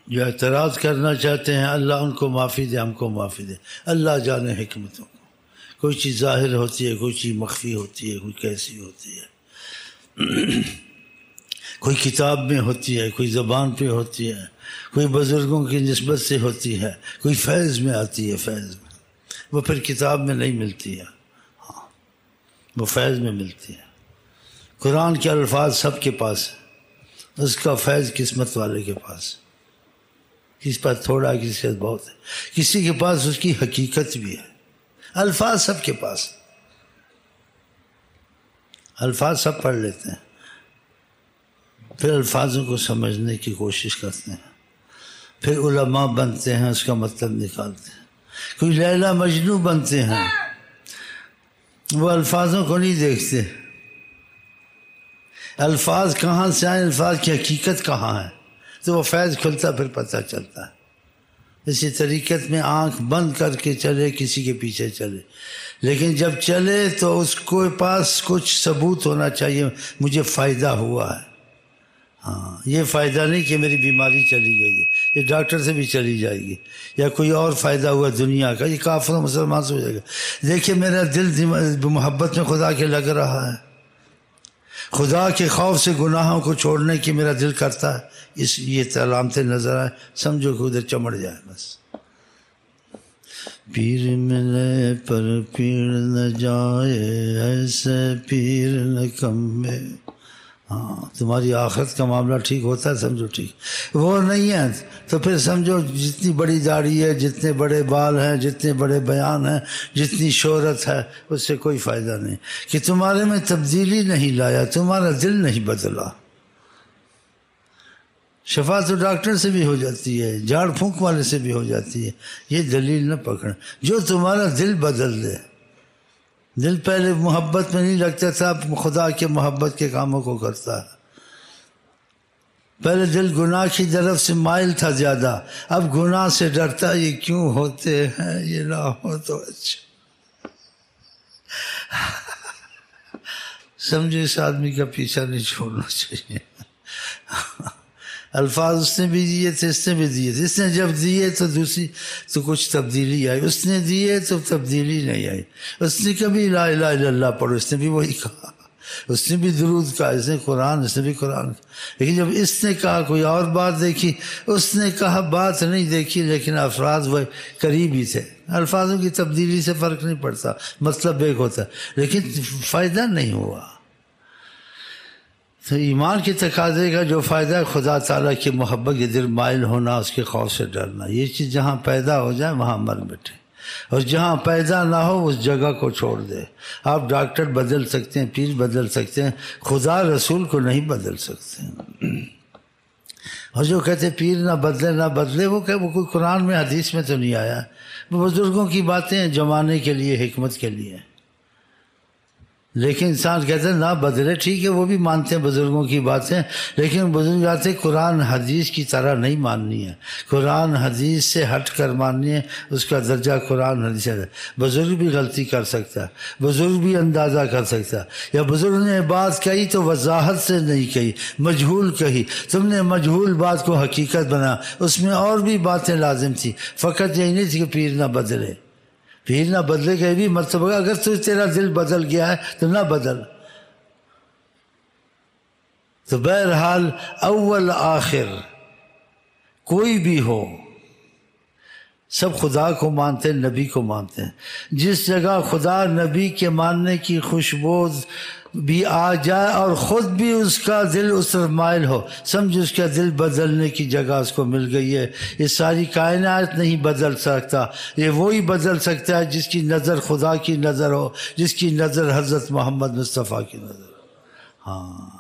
جو اعتراض کرنا چاہتے ہیں اللہ ان کو معافی دے، ہم کو معافی دے، اللہ جانے حکمتوں کو۔ کوئی چیز ظاہر ہوتی ہے، کوئی چیز مخفی ہوتی ہے، کوئی کیسی ہوتی ہے، کوئی کتاب میں ہوتی ہے، کوئی زبان پہ ہوتی ہے، کوئی بزرگوں کی نسبت سے ہوتی ہے، کوئی فیض میں آتی ہے، فیض میں، وہ پھر کتاب میں نہیں ملتی ہے، ہاں وہ فیض میں ملتی ہے۔ قرآن کے الفاظ سب کے پاس ہے، اس کا فیض قسمت والے کے پاس ہے، کسی پاس تھوڑا ہے، کسی کے پاس بہت ہے، کسی کے پاس اس کی حقیقت بھی ہے۔ الفاظ سب کے پاس، الفاظ سب پڑھ لیتے ہیں، پھر الفاظوں کو سمجھنے کی کوشش کرتے ہیں، پھر علماء بنتے ہیں، اس کا مطلب نکالتے ہیں۔ کوئی لیلا مجنوں بنتے ہیں، وہ الفاظوں کو نہیں دیکھتے، الفاظ کہاں سے آئیں، الفاظ کی حقیقت کہاں ہے، تو وہ فیض کھلتا پھر پتہ چلتا ہے۔ اسی طریقت میں آنکھ بند کر کے چلے، کسی کے پیچھے چلے، لیکن جب چلے تو اس کو پاس کچھ ثبوت ہونا چاہیے، مجھے فائدہ ہوا ہے، ہاں یہ فائدہ نہیں کہ میری بیماری چلی گئی ہے، یہ ڈاکٹر سے بھی چلی جائے گی، یا کوئی اور فائدہ ہوا دنیا کا، یہ کافر و مسلمان سے ہو جائے گا۔ دیکھیے میرا دل محبت میں خدا کے لگ رہا ہے، خدا کے خوف سے گناہوں کو چھوڑنے کی میرا دل کرتا ہے، یہ علامتیں نظر آئے، سمجھو کہ ادھر چمڑ جائے بس۔ پیر ملے پر پیر نہ جائے، ایسے پیر نہ کمے، ہاں تمہاری آخرت کا معاملہ ٹھیک ہوتا ہے سمجھو ٹھیک، وہ نہیں ہے تو پھر سمجھو جتنی بڑی داڑھی ہے، جتنے بڑے بال ہیں، جتنے بڑے بیان ہیں، جتنی شہرت ہے، اس سے کوئی فائدہ نہیں، کہ تمہارے میں تبدیلی نہیں لایا، تمہارا دل نہیں بدلا۔ شفا تو ڈاکٹر سے بھی ہو جاتی ہے، جھاڑ پھونک والے سے بھی ہو جاتی ہے، یہ دلیل نہ پکڑ، جو تمہارا دل بدل دے۔ دل پہلے محبت میں نہیں لگتا تھا، اب خدا کے محبت کے کاموں کو کرتا ہے۔ پہلے دل گناہ کی طرف سے مائل تھا زیادہ، اب گناہ سے ڈرتا، یہ کیوں ہوتے ہیں، یہ نہ ہو تو اچھا۔ سمجھو اس آدمی کا پیچھا نہیں چھوڑنا چاہیے۔ الفاظ اس نے بھی دیے تھے، اس نے بھی دیے تھے، اس نے جب دیے تو دوسری تو کچھ تبدیلی آئی، اس نے دیے تو تبدیلی نہیں آئی۔ اس نے کبھی لا الہ الا اللہ پڑھو، اس نے بھی وہی کہا، اس نے بھی درود کہا، اس نے قرآن، اس نے بھی قرآن کہا، لیکن جب اس نے کہا کوئی اور بات دیکھی، اس نے کہا بات نہیں دیکھی، لیکن افراد وہ قریب ہی تھے۔ الفاظوں کی تبدیلی سے فرق نہیں پڑتا، مطلب ایک ہوتا ہے، لیکن فائدہ نہیں ہوا۔ تو ایمان کے تقاضے کا جو فائدہ ہے خدا تعالیٰ کی محبت کے دل مائل ہونا، اس کے خوف سے ڈرنا، یہ چیز جہاں پیدا ہو جائے وہاں مر بیٹھے، اور جہاں پیدا نہ ہو اس جگہ کو چھوڑ دے۔ آپ ڈاکٹر بدل سکتے ہیں، پیر بدل سکتے ہیں، خدا رسول کو نہیں بدل سکتے۔ اور جو کہتے پیر نہ بدلے نہ بدلے، وہ کوئی قرآن میں حدیث میں تو نہیں آیا، وہ بزرگوں کی باتیں ہیں، زمانے کے لیے، حکمت کے لیے۔ لیکن انسان کہتے ہیں نہ بدلے، ٹھیک ہے وہ بھی مانتے ہیں بزرگوں کی باتیں، لیکن بزرگ کہتے ہیں قرآن حدیث کی طرح نہیں ماننی ہے، قرآن حدیث سے ہٹ کر ماننی ہے، اس کا درجہ قرآن حدیث ہے۔ بزرگ بھی غلطی کر سکتا ہے، بزرگ بھی اندازہ کر سکتا ہے، یا بزرگ نے بات کہی تو وضاحت سے نہیں کہی، مجہول کہی، تم نے مجہول بات کو حقیقت بنا، اس میں اور بھی باتیں لازم تھی، فقط یہی نہیں تھی کہ پیر نہ بدلے۔ پیر نہ بدلے کا یہ بھی مطلب ہے اگر تیرا دل بدل گیا ہے تو نہ بدل۔ تو بہرحال اول آخر کوئی بھی ہو، سب خدا کو مانتے ہیں، نبی کو مانتے ہیں۔ جس جگہ خدا نبی کے ماننے کی خوشبو بھی آ جائے اور خود بھی اس کا دل اس طرف مائل ہو، سمجھ اس کا دل بدلنے کی جگہ اس کو مل گئی ہے۔ یہ ساری کائنات نہیں بدل سکتا، یہ وہی بدل سکتا ہے جس کی نظر خدا کی نظر ہو، جس کی نظر حضرت محمد مصطفیٰ کی نظر ہو۔ ہاں